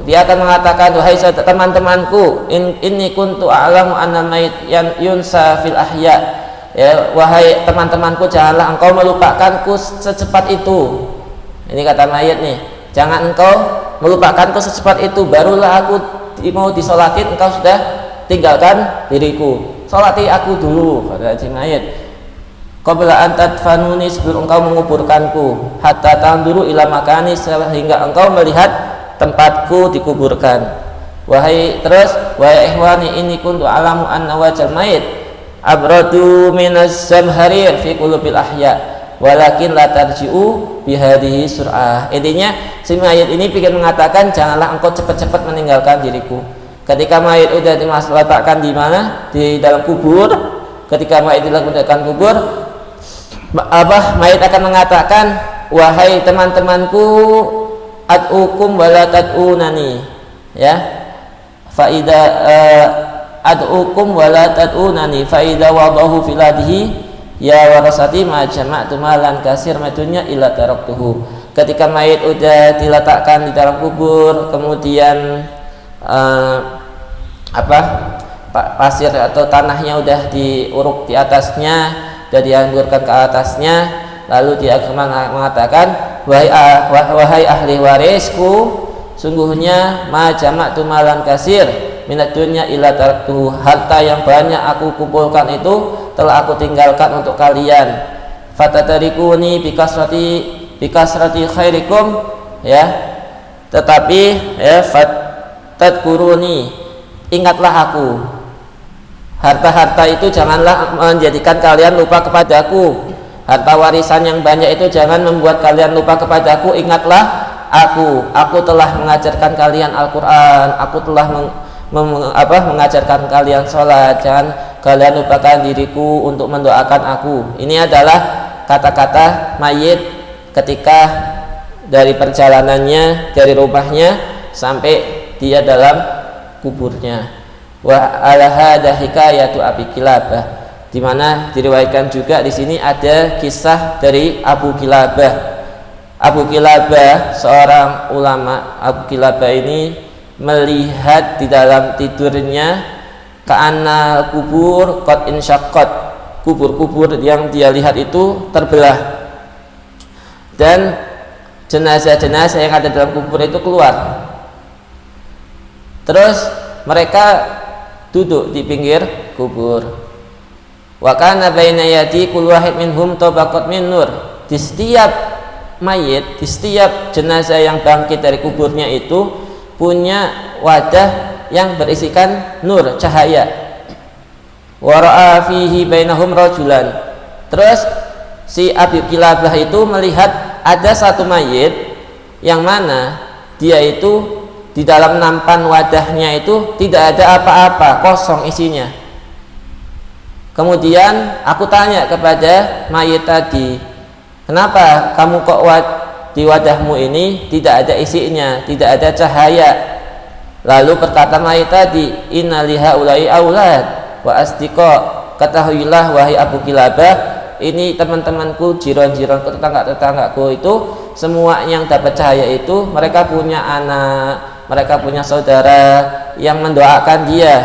dia akan mengatakan, wahai teman-temanku, inni kuntu a'lamu annal mayit yunsa fil ahya, ya wahai teman-temanku, janganlah engkau melupakanku secepat itu. Ini kata mayit nih, jangan engkau melupakanku secepat itu, barulah aku mau disolatin engkau sudah tinggalkan diriku, solati aku dulu, kata si mayit. Qabla an tadfanuni, sebelum engkau menguburkanku, hatta tanduru ila makani, sehingga engkau melihat tempatku dikuburkan. Wahai ihwani, ini kuntu alamu anna wajal mayit abradu minas zamharir fi qulubil ahya walakin la tarji'u bihadihi sur'ah. Intinya si mayit ini ingin mengatakan, janganlah engkau cepat-cepat meninggalkan diriku. Ketika mayit udah diletakkan di mana? Di dalam kubur. Ketika mayit diletakkan kubur, mayit akan mengatakan, wahai teman-temanku, ad'ukum wala tad'unani, ya faida ad'ukum wala tad'unani faida wadahu filadihi ya warasati ma jama'tu malan kasir madunya illa taraktuhu. Ketika mayit udah diletakkan di dalam kubur, kemudian pasir atau tanahnya udah diuruk di atasnya, udah dianggur-anggur ke atasnya, lalu dia akan mengatakan, wahai ahli warisku, sungguhnya ma jama'tu malan kasir minat dunya illa taraktuhu, harta yang banyak aku kumpulkan itu telah aku tinggalkan untuk kalian. Fatatarikuni bikasrati khairikum, ya, tetapi ya fatadkuruni ingatlah aku. Harta-harta itu janganlah menjadikan kalian lupa kepadaku. Harta warisan yang banyak itu jangan membuat kalian lupa kepadaku. Ingatlah aku telah mengajarkan kalian Al-Quran, aku telah mengajarkan kalian sholat. Jangan kalian lupakan diriku untuk mendoakan aku. Ini adalah kata-kata mayit ketika dari perjalanannya dari rumahnya sampai dia dalam kuburnya. Wa ala hadza hikayatu Abi Kilabah, di mana diriwayatkan juga di sini ada kisah dari Abu Kilabah. Abu Kilabah seorang ulama. Abu Kilabah ini melihat di dalam tidurnya ka'anna kubur qad insyaqqat, kubur-kubur yang dia lihat itu terbelah dan jenazah-jenazah yang ada dalam kubur itu keluar. Terus mereka duduk di pinggir kubur. Wa kana baina yadi kullu wahid minhum tabaqat min nur. Di setiap mayit, di setiap jenazah yang bangkit dari kuburnya itu punya wadah yang berisikan nur, cahaya. Wa ra'a fihi bainahum rajulan. Terus si Abi Kilabah itu melihat ada satu mayit yang mana dia itu di dalam nampan wadahnya itu tidak ada apa-apa, kosong isinya. Kemudian aku tanya kepada mayit tadi, kenapa kamu kok di wadahmu ini tidak ada isinya, tidak ada cahaya? Lalu berkata mayit tadi, inna liha ulai aulad wa asdiqa, ketahuilah wahai Abu Kilabah, ini teman-temanku, jiran-jiranku, tetangga-tetanggaku itu semua yang dapat cahaya itu mereka punya anak, mereka punya saudara yang mendoakan dia,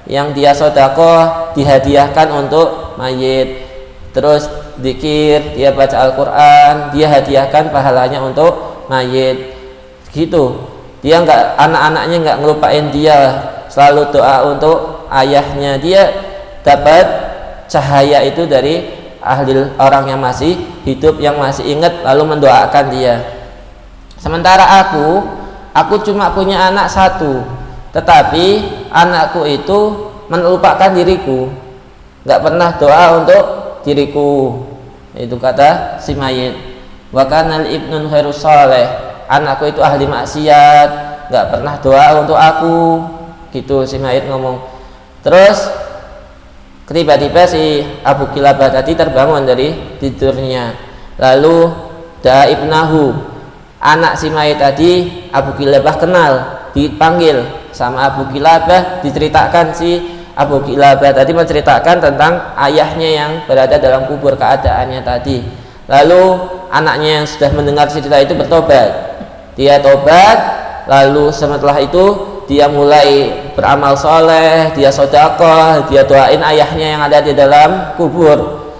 yang dia sedekah dihadiahkan untuk mayit. Terus zikir, dia baca Al-Quran, dia hadiahkan pahalanya untuk mayit. Gitu. Dia anak-anaknya nggak ngelupain dia, selalu doa untuk ayahnya. Dia dapat cahaya itu dari ahli, orang yang masih hidup, yang masih ingat lalu mendoakan dia. Sementara aku cuma punya anak satu, tetapi anakku itu melupakan diriku, nggak pernah doa untuk diriku. Itu kata si mayit. Wa kana ibnun khairus saleh, anakku itu ahli maksiat, nggak pernah doa untuk aku. Gitu si mayit ngomong. Terus tiba-tiba si Abu Kilabah tadi terbangun dari tidurnya. Lalu ibnahu, anak si mayit tadi Abu Kilabah kenal, dipanggil sama Abu Kilabah, diceritakan si Abu Kilabah tadi menceritakan tentang ayahnya yang berada dalam kubur, keadaannya tadi. Lalu anaknya yang sudah mendengar cerita itu bertobat. Dia tobat, lalu setelah itu dia mulai beramal soleh, dia sedekah, dia doain ayahnya yang ada di dalam kubur.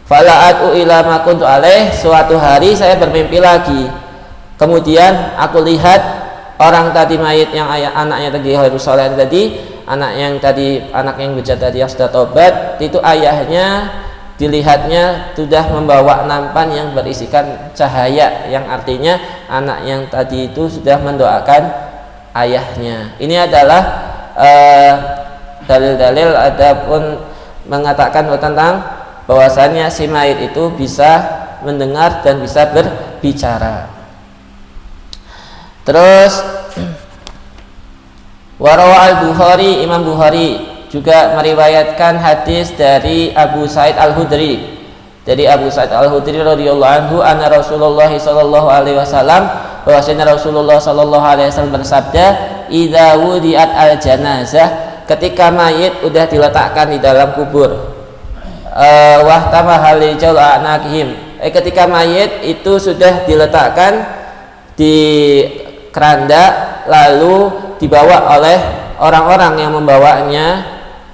Fala'atu ila ma kuntu alaih, suatu hari saya bermimpi lagi. Kemudian aku lihat orang tadi mayit yang anaknya tadi harus soleh tadi, anak yang bijak tadi yang sudah tobat, itu ayahnya dilihatnya sudah membawa nampan yang berisikan cahaya, yang artinya anak yang tadi itu sudah mendoakan ayahnya. Ini adalah dalil-dalil adapun mengatakan tentang bahwasanya si mayit itu bisa mendengar dan bisa berbicara. Terus warawa al-Bukhari, Imam Bukhari juga meriwayatkan hadis dari Abu Sa'id Al-Hudri. Dari Abu Sa'id Al-Hudri radhiyallahu anhu, anna Rasulullah sallallahu alaihi wasallam, bahwasanya Rasulullah sallallahu alaihi wasallam bersabda, idza wudi'at al-janazah, ketika mayit udah diletakkan di dalam kubur, wahtama halijal anakihim, ketika mayit itu sudah diletakkan di keranda lalu dibawa oleh orang-orang yang membawanya,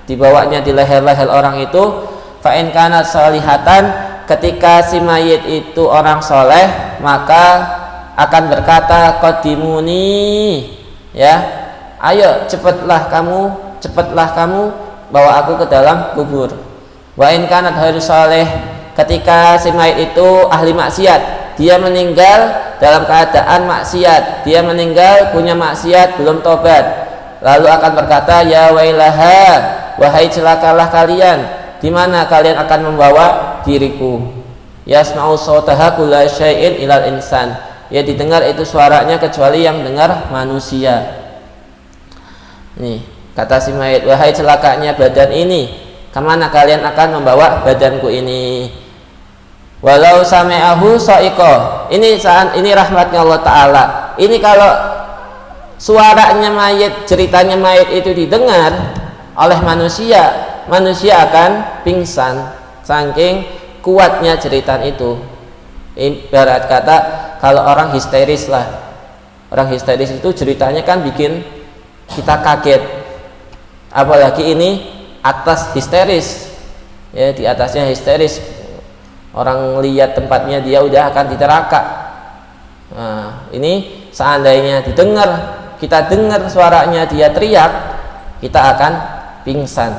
dibawanya di leher-leher orang itu. Fa'in kanat solihatan, ketika si mayit itu orang soleh, maka akan berkata qadimuni, ya, ayo cepatlah kamu bawa aku ke dalam kubur. Wa'in kanat harus soleh, ketika si mayit itu ahli maksiat, dia meninggal dalam keadaan maksiat, dia meninggal punya maksiat, belum tobat, lalu akan berkata, ya wailaha, wahai celakalah kalian, di mana kalian akan membawa diriku. Yasma'u sautaha kulla syai'in ilal insan, ya didengar itu suaranya kecuali yang dengar manusia. Nih kata si mayit, wahai celakanya badan ini, kemana kalian akan membawa badanku ini. Walau sami'ahu sa'iqah, ini rahmatnya Allah Ta'ala. Ini kalau suaranya mayit, ceritanya mayit itu didengar oleh manusia, manusia akan pingsan saking kuatnya cerita itu. Ibarat kata kalau orang histeris lah, orang histeris itu ceritanya kan bikin kita kaget, apalagi ini atas histeris, ya di atasnya histeris, orang lihat tempatnya dia udah akan diteraka. Nah, ini seandainya didengar, kita dengar suaranya dia teriak, kita akan pingsan.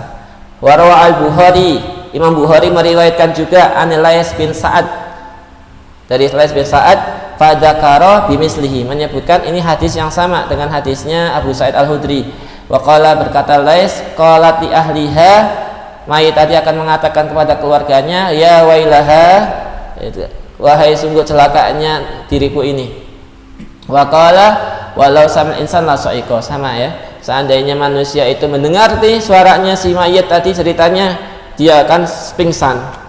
Warawa al-Bukhari, Imam Bukhari meriwayatkan juga an Lais bin Sa'ad, dari Lais bin Sa'ad, fadzakara bimislihi, menyebutkan ini hadis yang sama dengan hadisnya Abu Sa'id Al-Khudri. Wa qala, berkata Lais, qalat li ahliha, mayit tadi akan mengatakan kepada keluarganya, ya wailaha, wahai sungguh celakanya diriku ini. Wa qala walau samil insan la sa'iqah, sama ya, seandainya manusia itu mendengar suaranya si mayit tadi ceritanya, dia akan pingsan.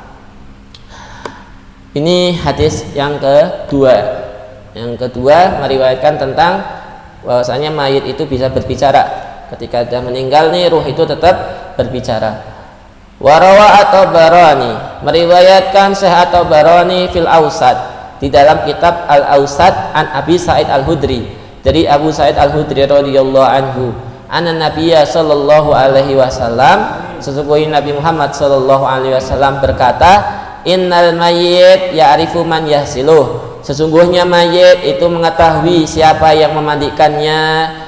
Ini hadis yang kedua. Yang kedua meriwayatkan tentang bahwasanya mayit itu bisa berbicara. Ketika dia meninggal nih, ruh itu tetap berbicara. Warawa atau Barani, meriwayatkan Syekh atau Barani fil Ausad, di dalam kitab Al-Ausad an Abi Sa'id Al-Khudri, dari Abu Sa'id Al-Khudri radhiyallahu anhu, anna Nabiyya sallallahu alaihi wasallam, sesungguhnya Nabi Muhammad sallallahu alaihi wasallam berkata, innal mayyit ya'rifu man yahsiluh, sesungguhnya mayit itu mengetahui siapa yang memandikannya,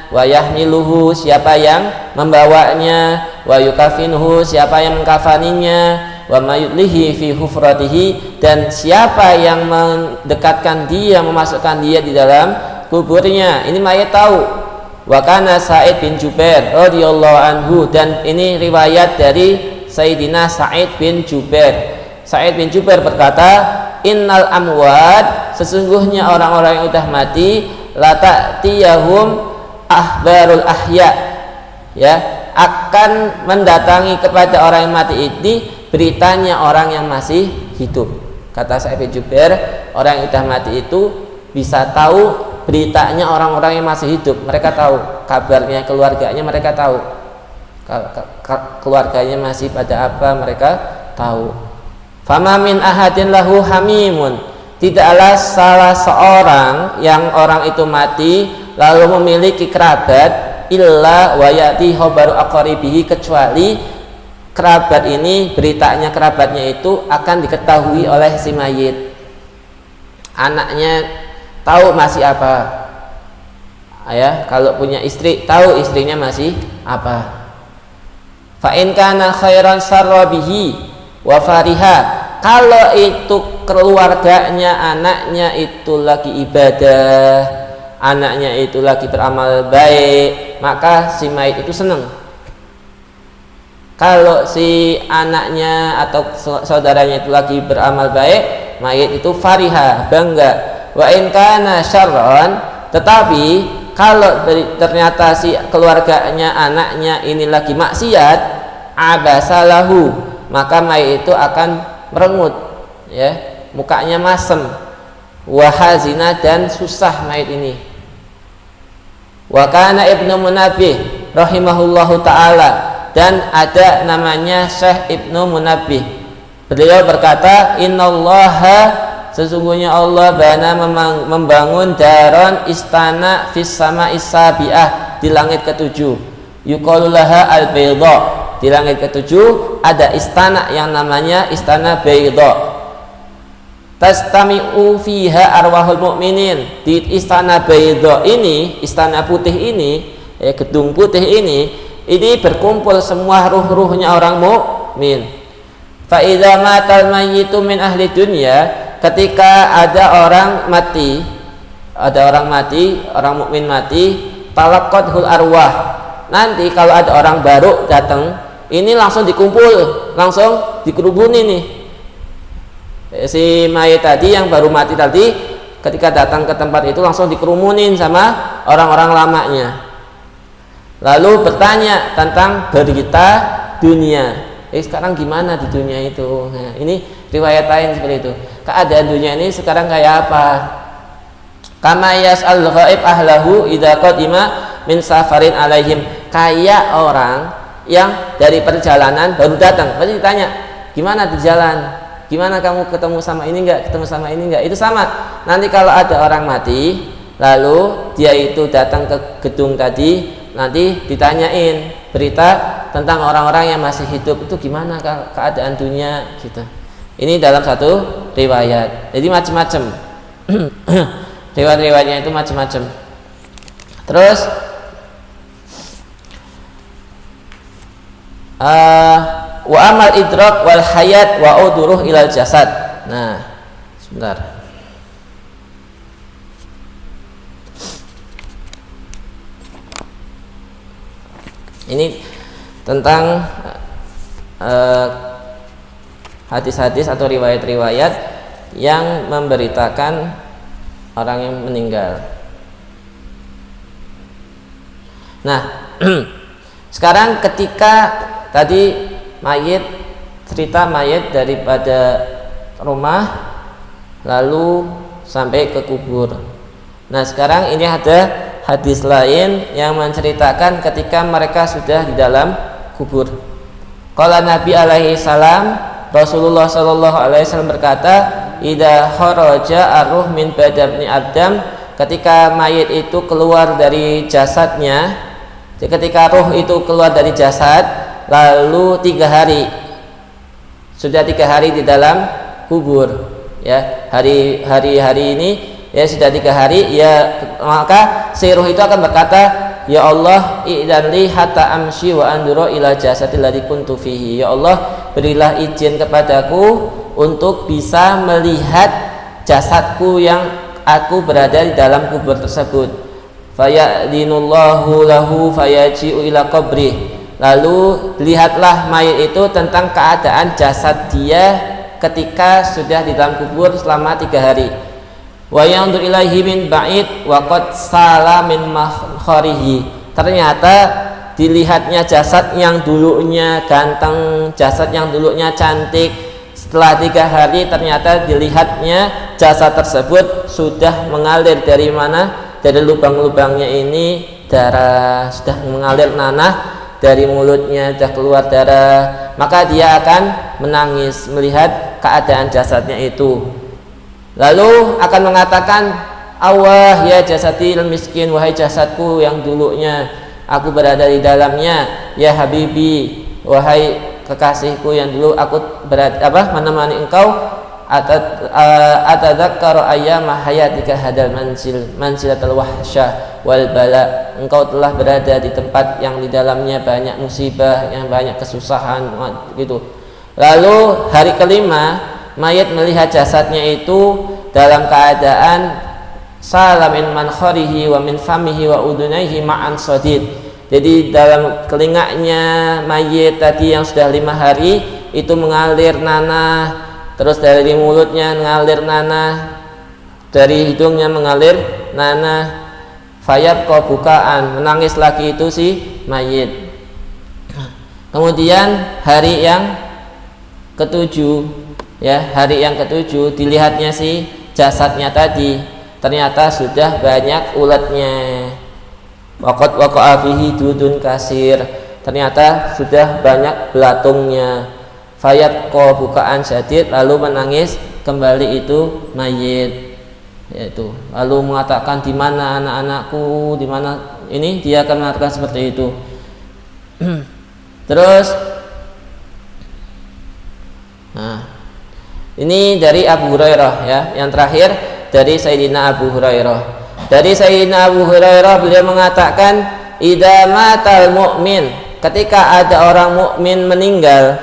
wa yahmiluhu, siapa yang membawanya, wa yukafinuhu, siapa yang mengkafaninya, wa mayudlihi fi hufratihi, dan siapa yang mendekatkan dia, memasukkan dia di dalam kuburnya. Ini mayit tahu. Wa kana Sa'id bin Jubair radhiyallahu anhu, dan ini riwayat dari Sayyidina Sa'id bin Jubair. Sa'id bin Jubair berkata, innal amwat, sesungguhnya orang-orang yang sudah mati, la ta'tiyahum ahbarul ahya, ya, akan mendatangi kepada orang yang mati ini beritanya orang yang masih hidup. Kata Sa'id bin Jubair, orang yang sudah mati itu bisa tahu beritanya orang-orang yang masih hidup. Mereka tahu kabarnya, keluarganya mereka tahu, keluarganya masih pada apa mereka tahu. Fama min ahadin lahu hamimun, tidaklah salah seorang yang orang itu mati lalu memiliki kerabat, illa wa yati khabaru aqribihi, kecuali kerabat ini, beritanya kerabatnya itu akan diketahui oleh si mayit. Anaknya tahu masih apa, ya, kalau punya istri tahu istrinya masih apa. Fa in kana khairan sarra bihi wa fariha, kalau itu keluarganya, anaknya itu lagi ibadah, anaknya itu lagi beramal baik, maka si mayit itu senang. Kalau si anaknya atau saudaranya itu lagi beramal baik, mayit itu fariha, bangga. Wa in kana syarron, tetapi kalau ternyata si keluarganya, anaknya ini lagi maksiat, abasalahu, maka mayit itu akan merengut, ya, mukanya masem, wahazina, dan susah mayit ini. Wa kana Ibnu Munabbih rahimahullahu taala, dan ada namanya Syekh Ibnu Munabbih, beliau berkata, innallaha, sesungguhnya Allah bana membangun daron, istana, fis sama'is sabi'ah, di langit ketujuh, yuqalu laha al-baydha, di langit ketujuh ada istana yang namanya istana Baydha. Tastami'u fiha arwahul mu'minin, di istana Baydha ini, istana putih ini, gedung putih ini berkumpul semua ruh-ruhnya orang mukmin. Fa idza matal mayyitu min ahli dunya, ketika ada orang mati, orang mukmin mati, talaqqathul arwah, nanti kalau ada orang baru datang, ini langsung dikumpul, langsung dikerubuni nih. Si mayit tadi yang baru mati tadi, ketika datang ke tempat itu langsung dikerumunin sama orang-orang lamanya. Lalu bertanya tentang berita dunia. Sekarang gimana di dunia itu? Nah, ini riwayat lain seperti itu. Keadaan dunia ini sekarang kayak apa? Kama yas'al ghaib ahlahu idza qadima min safarin alaihim. Kayak orang yang dari perjalanan baru datang, pasti ditanya, "Gimana di jalan? Gimana kamu ketemu sama ini enggak? Ketemu sama ini enggak?" Itu sama. Nanti kalau ada orang mati, lalu dia itu datang ke gedung tadi, nanti ditanyain berita tentang orang-orang yang masih hidup itu gimana keadaan dunia gitu. Ini dalam satu riwayat. Jadi macam-macam. Riwayat-riwayatnya itu macam-macam. Terus wa amal idrak wal hayat wa uduruh ilal jasad. Nah, sebentar. Ini tentang hadis-hadis atau riwayat-riwayat yang memberitakan orang yang meninggal. Nah, sekarang ketika tadi cerita mayit daripada rumah lalu sampai ke kubur. Nah, sekarang ini ada hadis lain yang menceritakan ketika mereka sudah di dalam kubur. Qala Nabi alaihi salam, Rasulullah sallallahu alaihi wasallam berkata, "Idza kharaja ar-ruh min badani Adam," ketika mayit itu keluar dari jasadnya, ketika ruh itu keluar dari jasad, lalu 3 hari, sudah 3 hari di dalam kubur, ya, hari ini ya sudah 3 hari, ya maka si ruh itu akan berkata, "Ya Allah, idzan li hatta amshi wa andura ila jasadil ladzi kuntu fihi." Ya Allah, berilah izin kepadaku untuk bisa melihat jasadku yang aku berada di dalam kubur tersebut. Fayadinullahu lahu fayaji'u ila qabri. Lalu lihatlah mayit itu tentang keadaan jasad dia ketika sudah di dalam kubur selama 3 hari. Wa yandur ilaihi min ba'id wa qad sala min makharihi. Ternyata dilihatnya jasad yang dulunya ganteng, jasad yang dulunya cantik, setelah 3 hari ternyata dilihatnya jasad tersebut sudah mengalir dari mana? Dari lubang-lubangnya ini darah, sudah mengalir nanah, dari mulutnya sudah keluar darah. Maka dia akan menangis melihat keadaan jasadnya itu. Lalu akan mengatakan, "Awah ya jasadil miskin, wahai jasadku yang dulunya aku berada di dalamnya, ya habibi, wahai kekasihku yang dulu aku menemani engkau, atadzakkaru ayyama hayatika hadal manzilatul wahsyah wal bala." Engkau telah berada di tempat yang di dalamnya banyak musibah, yang banyak kesusahan gitu. Lalu hari kelima, mayat melihat jasadnya itu dalam keadaan salamin man kharihi wa min famihi wa udunaihi ma'an sadid. Jadi dalam telinganya mayat tadi yang sudah 5 hari itu mengalir nanah, terus dari mulutnya mengalir nanah, dari hidungnya mengalir nanah. Fayabqa bukaan, menangis lagi itu si mayit. Kemudian hari yang ketujuh, ya, hari yang ketujuh dilihatnya si jasadnya tadi, ternyata sudah banyak ulatnya. Waqad waqa'a fihi dudun kasir, ternyata sudah banyak belatungnya. Fayabqa bukaan syadid, lalu menangis kembali itu mayit. Yaitu lalu mengatakan, "Di mana anak-anakku, di mana ini?" Dia akan mengatakan seperti itu. Terus nah, ini dari Abu Hurairah, ya. Yang terakhir dari Sayyidina Abu Hurairah. Dari Sayyidina Abu Hurairah beliau mengatakan, "Idza matal mu'min," ketika ada orang mukmin meninggal,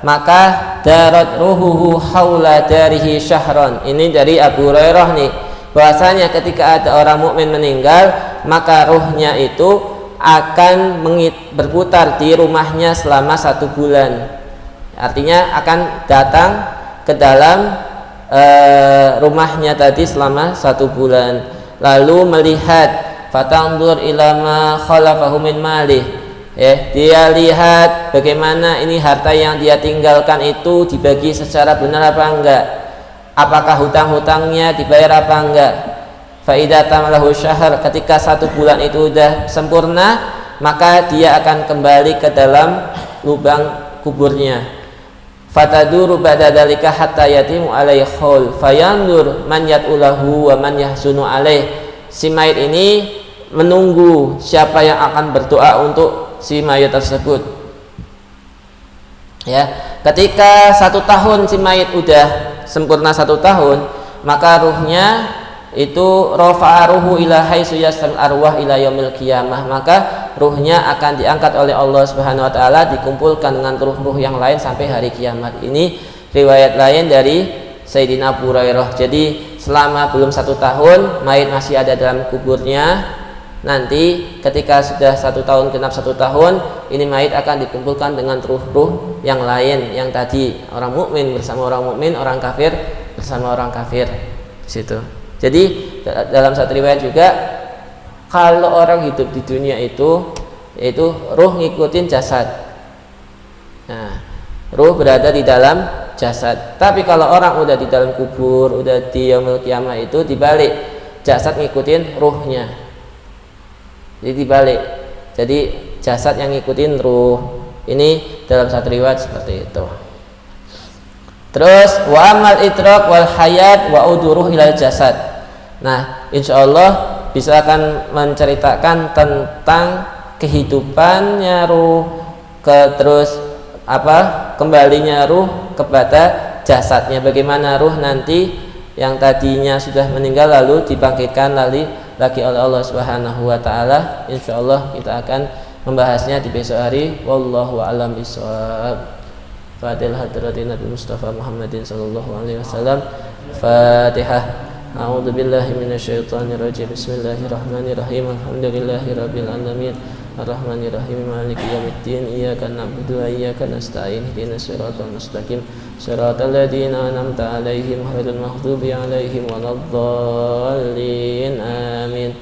maka darat ruhuhu haula darihi syahron. Ini dari Abu Hurairah nih. bahwasanya ketika ada orang mukmin meninggal, maka ruhnya itu akan berputar di rumahnya selama 1 bulan. Artinya akan datang ke dalam rumahnya tadi selama 1 bulan, lalu melihat fatandur ilama khalafahu min malih, dia lihat bagaimana ini harta yang dia tinggalkan itu dibagi secara benar apa enggak, apakah hutang-hutangnya dibayar apa enggak. Fa idza tamalahu syahr, ketika 1 bulan itu sudah sempurna, maka dia akan kembali ke dalam lubang kuburnya. Fataduru ba'da dzalika hatta yatimu alaihi khul fayandur man yat'ulahu wa man yahsunu alaih. Si mayit ini menunggu siapa yang akan berdoa untuk si mayit tersebut. Ya, ketika 1 tahun si mayit udah sempurna 1 tahun, maka ruhnya itu rafa'aruhu ila haitsu yasal arwah ila yaumil qiyamah, maka ruhnya akan diangkat oleh Allah Subhanahu wa taala, dikumpulkan dengan ruh-ruh yang lain sampai hari kiamat. Ini riwayat lain dari Sayyidina Abu Hurairah. Jadi selama belum 1 tahun mayit masih ada dalam kuburnya. Nanti ketika sudah 1 tahun, genap 1 tahun, ini mayit akan dikumpulkan dengan ruh-ruh yang lain, yang tadi orang mukmin bersama orang mukmin, orang kafir bersama orang kafir di situ. Jadi dalam satu riwayat juga, kalau orang hidup di dunia itu ruh ngikutin jasad. Nah, ruh berada di dalam jasad. Tapi kalau orang udah di dalam kubur, udah di yaumul qiyamah, itu dibalik, jasad ngikutin ruhnya. Jadi dibalik. Jadi jasad yang ngikutin ruh. Ini dalam satu riwayat seperti itu. Terus wa amal idrak wal hayat wa uduruh ilal jasad. Nah, insya Allah bisa akan menceritakan tentang kehidupannya ruh, terus kembalinya ruh kepada jasadnya. Bagaimana ruh nanti yang tadinya sudah meninggal lalu dibangkitkan lagi oleh Allah Subhanahu wa taala. Insya Allah kita akan membahasnya di besok hari. Wallahu a'lam bishawab. Fatihah hadratin Nabi Mustafa Muhammadin sallallahu alaihi wasallam. Fatihah. A'udzu billahi minasyaitonir rajim. Bismillahirrahmanirrahim. Alhamdulillahirabbil alamin. Arrahmanirrahim. Maliki yaumiddin. Iyyaka na'budu wa iyyaka nasta'in. Ihdinas siratal mustaqim. Siratal ladzina an'amta 'alaihim ghairil maghdubi 'alaihim waladdallin. Amin.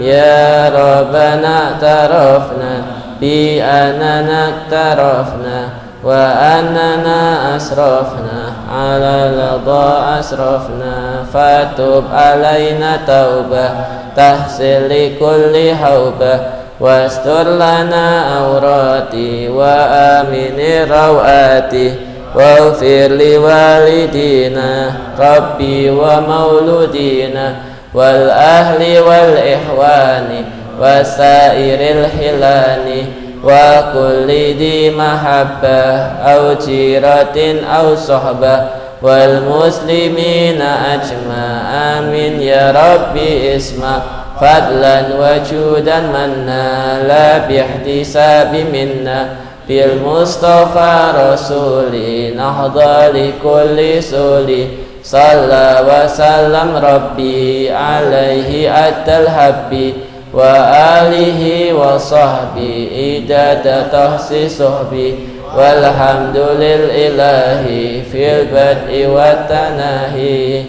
Ya Rabbana tarafna bi annana tarafna wa annana asrafna ala ladha asrafna fatub alaina taubah tahsil li kulli haubah wastur lana aurati wa amini rawati waghfir li walidina rabbi wa mauludina wal ahli wal ihwani wasairil hilani wa kulli di mahabbah au jiratin au sohbah wal muslimina ajma amin ya rabbi isma fadlan wa judan manna la bihtisabi minna bil mustafa rasuli nahda li kulli suli salla wa sallam rabbi alaihi atal habbi wa alihi wa sahbi idada tahsi sahbi walhamdulillahi fil bad'i wa tanahi.